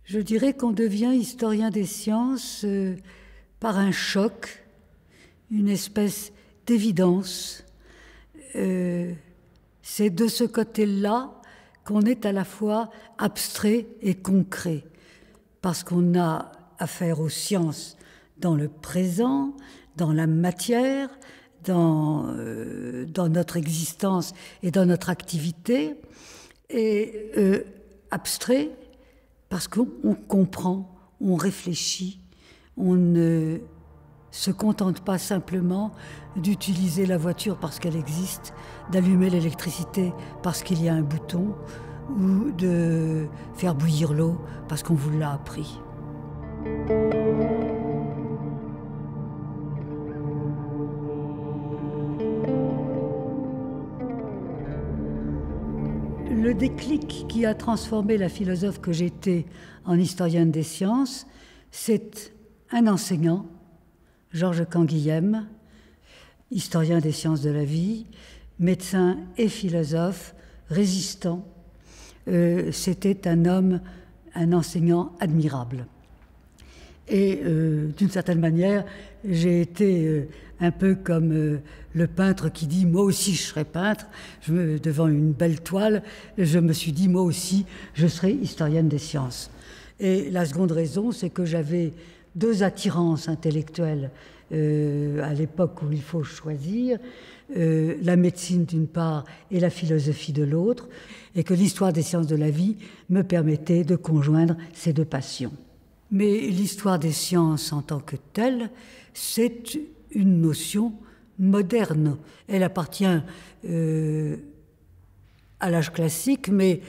Je dirais qu'on devient historien des sciences par un choc, une espèce d'évidence. C'est de ce côté-là qu'on est à la fois abstrait et concret, parce qu'on a affaire aux sciences dans le présent, dans la matière, dans notre existence et dans notre activité, et abstrait parce qu'on comprend, on réfléchit, on ne se contente pas simplement d'utiliser la voiture parce qu'elle existe, d'allumer l'électricité parce qu'il y a un bouton, ou de faire bouillir l'eau parce qu'on vous l'a appris. Le déclic qui a transformé la philosophe que j'étais en historienne des sciences, c'est un enseignant, Georges Canguilhem, historien des sciences de la vie, médecin et philosophe, résistant. C'était un homme, un enseignant admirable. Et d'une certaine manière, j'ai été un peu comme le peintre qui dit « moi aussi je serai peintre ». Devant une belle toile, je me suis dit « moi aussi je serai historienne des sciences ». Et la seconde raison, c'est que j'avais deux attirances intellectuelles à l'époque où il faut choisir, la médecine d'une part et la philosophie de l'autre, et que l'histoire des sciences de la vie me permettait de conjoindre ces deux passions. Mais l'histoire des sciences en tant que telle, c'est une notion moderne. Elle appartient à l'âge classique, mais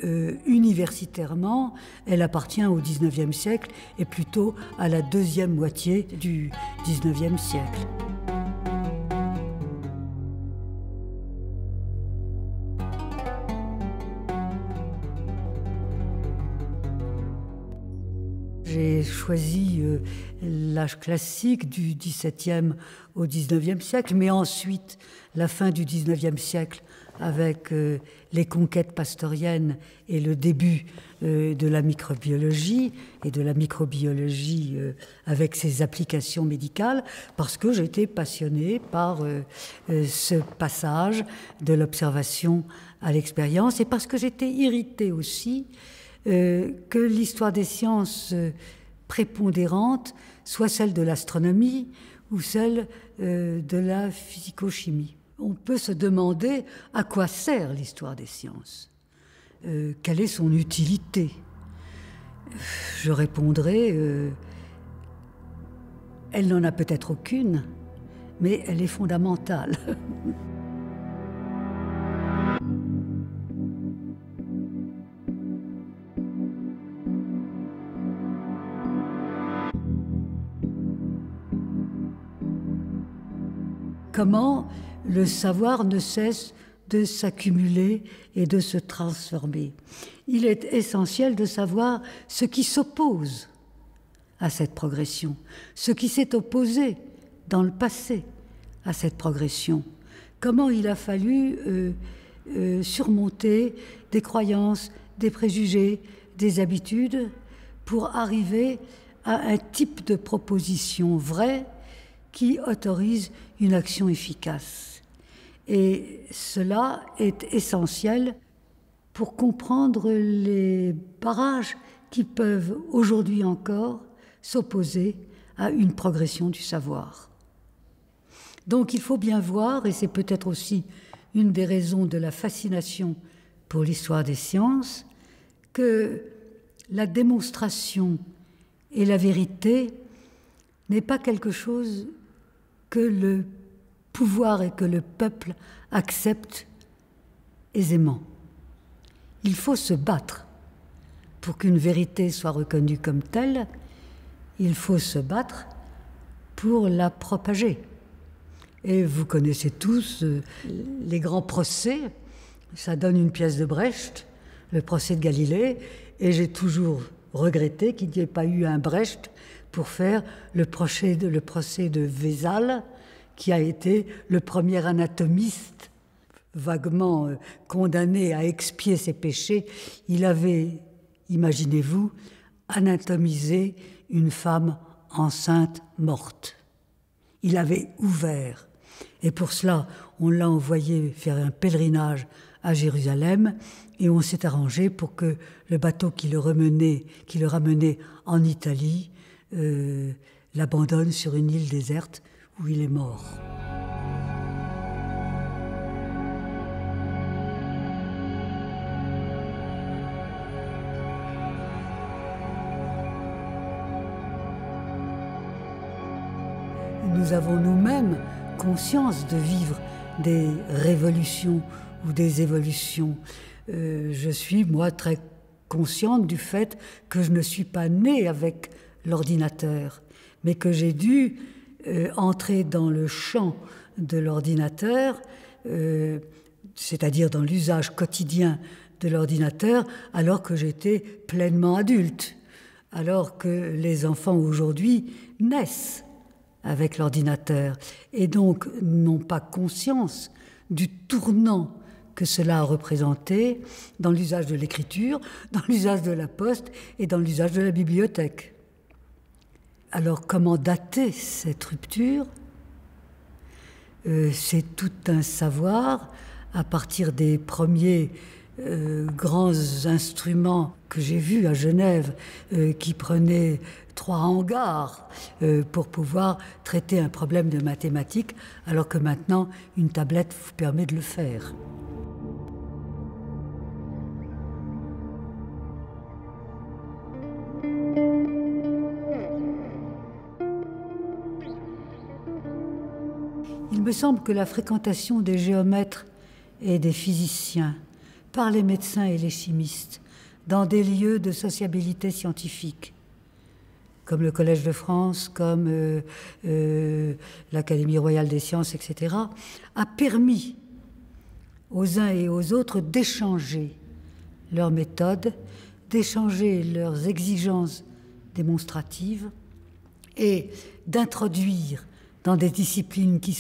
universitairement, elle appartient au XIXe siècle et plutôt à la deuxième moitié du XIXe siècle. J'ai choisi l'âge classique du XVIIe au XIXe siècle, mais ensuite la fin du XIXe siècle avec les conquêtes pastoriennes et le début de la microbiologie et de la microbiologie avec ses applications médicales, parce que j'étais passionnée par ce passage de l'observation à l'expérience et parce que j'étais irritée aussi que l'histoire des sciences prépondérante soit celle de l'astronomie ou celle de la physico-chimie. On peut se demander à quoi sert l'histoire des sciences, quelle est son utilité. Je répondrai, elle n'en a peut-être aucune, mais elle est fondamentale. Comment le savoir ne cesse de s'accumuler et de se transformer. Il est essentiel de savoir ce qui s'oppose à cette progression, ce qui s'est opposé dans le passé à cette progression. Comment il a fallu surmonter des croyances, des préjugés, des habitudes pour arriver à un type de proposition vraie qui autorise une action efficace. Et cela est essentiel pour comprendre les barrages qui peuvent aujourd'hui encore s'opposer à une progression du savoir. Donc il faut bien voir, et c'est peut-être aussi une des raisons de la fascination pour l'histoire des sciences, que la démonstration et la vérité n'est pas quelque chose que le pouvoir et que le peuple acceptent aisément. Il faut se battre pour qu'une vérité soit reconnue comme telle. Il faut se battre pour la propager. Et vous connaissez tous les grands procès. Ça donne une pièce de Brecht, le procès de Galilée, et j'ai toujours regretté qu'il n'y ait pas eu un Brecht pour faire le procès de Vézal, qui a été le premier anatomiste vaguement condamné à expier ses péchés. Il avait, imaginez-vous, anatomisé une femme enceinte morte. Il avait ouvert. Et pour cela, on l'a envoyé faire un pèlerinage à Jérusalem et on s'est arrangé pour que le bateau qui le ramenait en Italie l'abandonne sur une île déserte où il est mort. Nous avons nous-mêmes conscience de vivre des révolutions ou des évolutions. Je suis, moi, très consciente du fait que je ne suis pas née avec l'ordinateur, mais que j'ai dû entrer dans le champ de l'ordinateur, c'est-à-dire dans l'usage quotidien de l'ordinateur, alors que j'étais pleinement adulte, alors que les enfants aujourd'hui naissent avec l'ordinateur et donc n'ont pas conscience du tournant que cela a représenté dans l'usage de l'écriture, dans l'usage de la poste et dans l'usage de la bibliothèque. Alors comment dater cette rupture ? C'est tout un savoir à partir des premiers grands instruments que j'ai vus à Genève qui prenaient 3 hangars pour pouvoir traiter un problème de mathématiques, alors que maintenant une tablette vous permet de le faire. Il me semble que la fréquentation des géomètres et des physiciens par les médecins et les chimistes dans des lieux de sociabilité scientifique, comme le Collège de France, comme l'Académie royale des sciences, etc., a permis aux uns et aux autres d'échanger leurs méthodes, d'échanger leurs exigences démonstratives et d'introduire dans des disciplines qui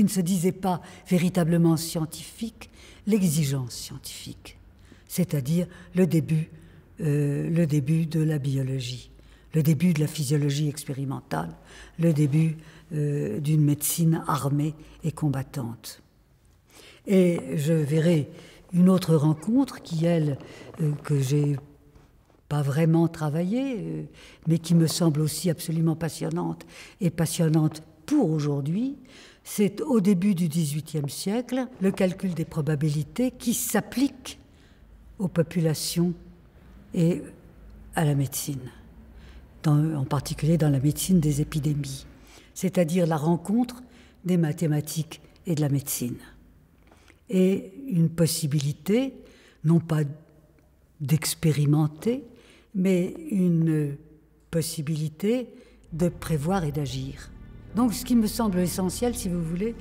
ne se disaient pas véritablement scientifiques, l'exigence scientifique, c'est-à-dire le début de la biologie, le début de la physiologie expérimentale, le début d'une médecine armée et combattante. Et je verrai une autre rencontre qui, elle, que j'ai pas vraiment travaillée, mais qui me semble aussi absolument passionnante et passionnante pour aujourd'hui, c'est au début du XVIIIe siècle, le calcul des probabilités qui s'applique aux populations et à la médecine, en particulier dans la médecine des épidémies, c'est-à-dire la rencontre des mathématiques et de la médecine. Et une possibilité, non pas d'expérimenter, mais une possibilité de prévoir et d'agir. Donc ce qui me semble essentiel, si vous voulez,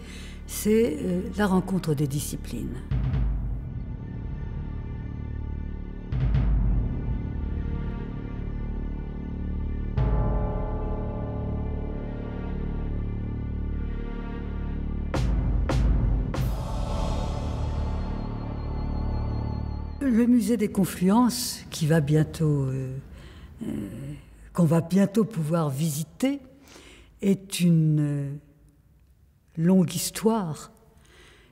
c'est la rencontre des disciplines. Le musée des Confluences, qu'on va bientôt pouvoir visiter, est une longue histoire.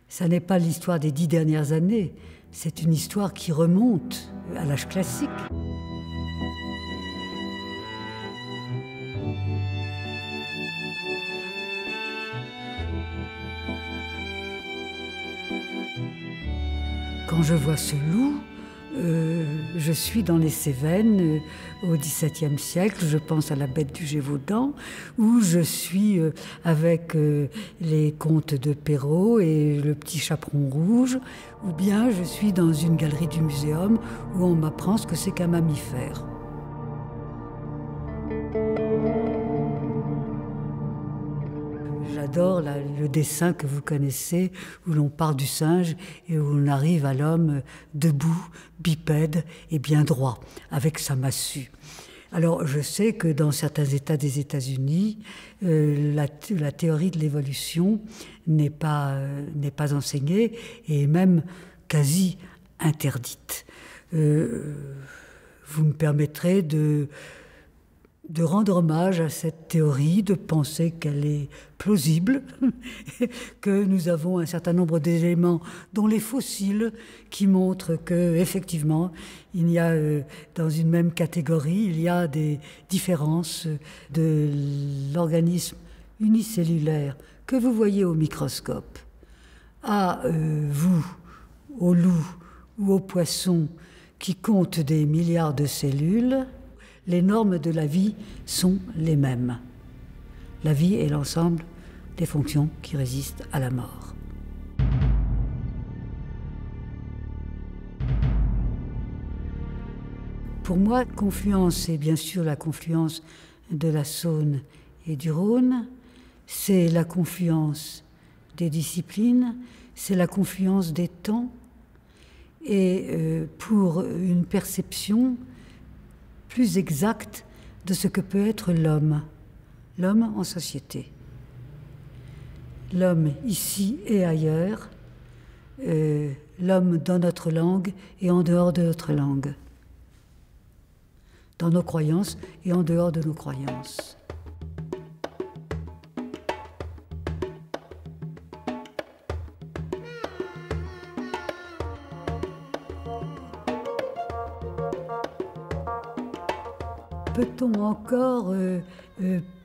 Ça n'est pas l'histoire des 10 dernières années, c'est une histoire qui remonte à l'âge classique. Quand je vois ce loup, je suis dans les Cévennes au XVIIe siècle, je pense à la bête du Gévaudan, où je suis avec les contes de Perrault et le petit chaperon rouge, ou bien je suis dans une galerie du muséum où on m'apprend ce que c'est qu'un mammifère. J'adore le dessin que vous connaissez, où l'on part du singe et où on arrive à l'homme debout, bipède et bien droit, avec sa massue. Alors je sais que dans certains États des États-Unis, la théorie de l'évolution n'est pas enseignée et même quasi interdite. vous me permettrez de rendre hommage à cette théorie, de penser qu'elle est plausible, que nous avons un certain nombre d'éléments, dont les fossiles, qui montrent qu'effectivement, il y a dans une même catégorie, il y a des différences de l'organisme unicellulaire que vous voyez au microscope à vous, au loup ou au poisson qui comptent des milliards de cellules. Les normes de la vie sont les mêmes. La vie est l'ensemble des fonctions qui résistent à la mort. Pour moi, confluence, c'est bien sûr la confluence de la Saône et du Rhône, c'est la confluence des disciplines, c'est la confluence des temps, et pour une perception plus exacte de ce que peut être l'homme en société. L'homme ici et ailleurs, l'homme dans notre langue et en dehors de notre langue, dans nos croyances et en dehors de nos croyances. Peut-on encore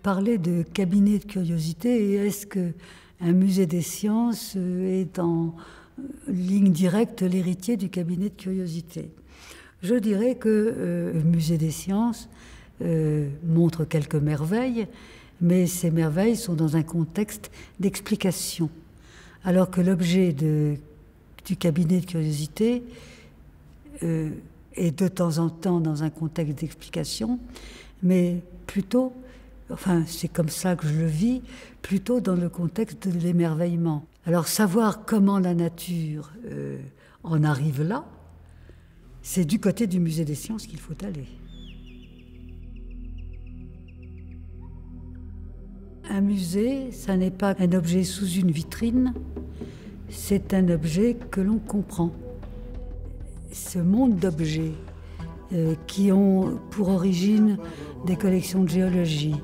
parler de cabinet de curiosité, et est-ce qu'un musée des sciences est en ligne directe l'héritier du cabinet de curiosité? Je dirais que le musée des sciences montre quelques merveilles, mais ces merveilles sont dans un contexte d'explication, alors que l'objet du cabinet de curiosité et de temps en temps dans un contexte d'explication, mais plutôt, enfin c'est comme ça que je le vis, plutôt dans le contexte de l'émerveillement. Alors savoir comment la nature en arrive là, c'est du côté du musée des sciences qu'il faut aller. Un musée, ça n'est pas un objet sous une vitrine, c'est un objet que l'on comprend. Ce monde d'objets qui ont pour origine des collections de géologie,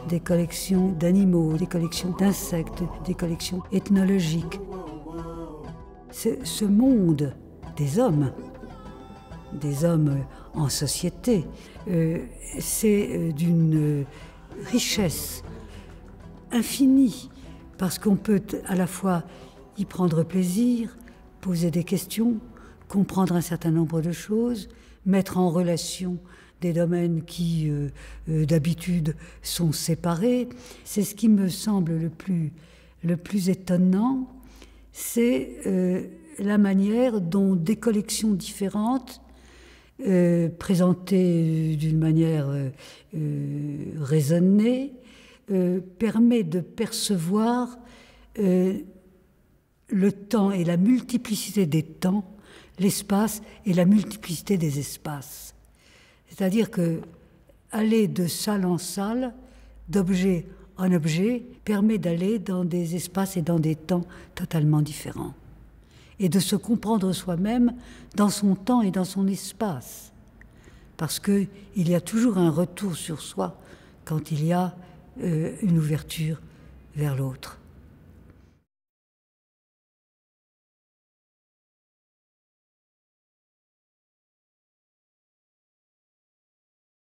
des collections d'animaux, des collections d'insectes, des collections ethnologiques. Ce monde des hommes en société, c'est d'une richesse infinie, parce qu'on peut à la fois y prendre plaisir, poser des questions, comprendre un certain nombre de choses, mettre en relation des domaines qui, d'habitude, sont séparés. C'est ce qui me semble le plus étonnant, c'est la manière dont des collections différentes, présentées d'une manière raisonnée, permet de percevoir le temps et la multiplicité des temps, l'espace et la multiplicité des espaces. C'est-à-dire que aller de salle en salle, d'objet en objet, permet d'aller dans des espaces et dans des temps totalement différents. Et de se comprendre soi-même dans son temps et dans son espace. Parce qu'il y a toujours un retour sur soi quand il y a une ouverture vers l'autre.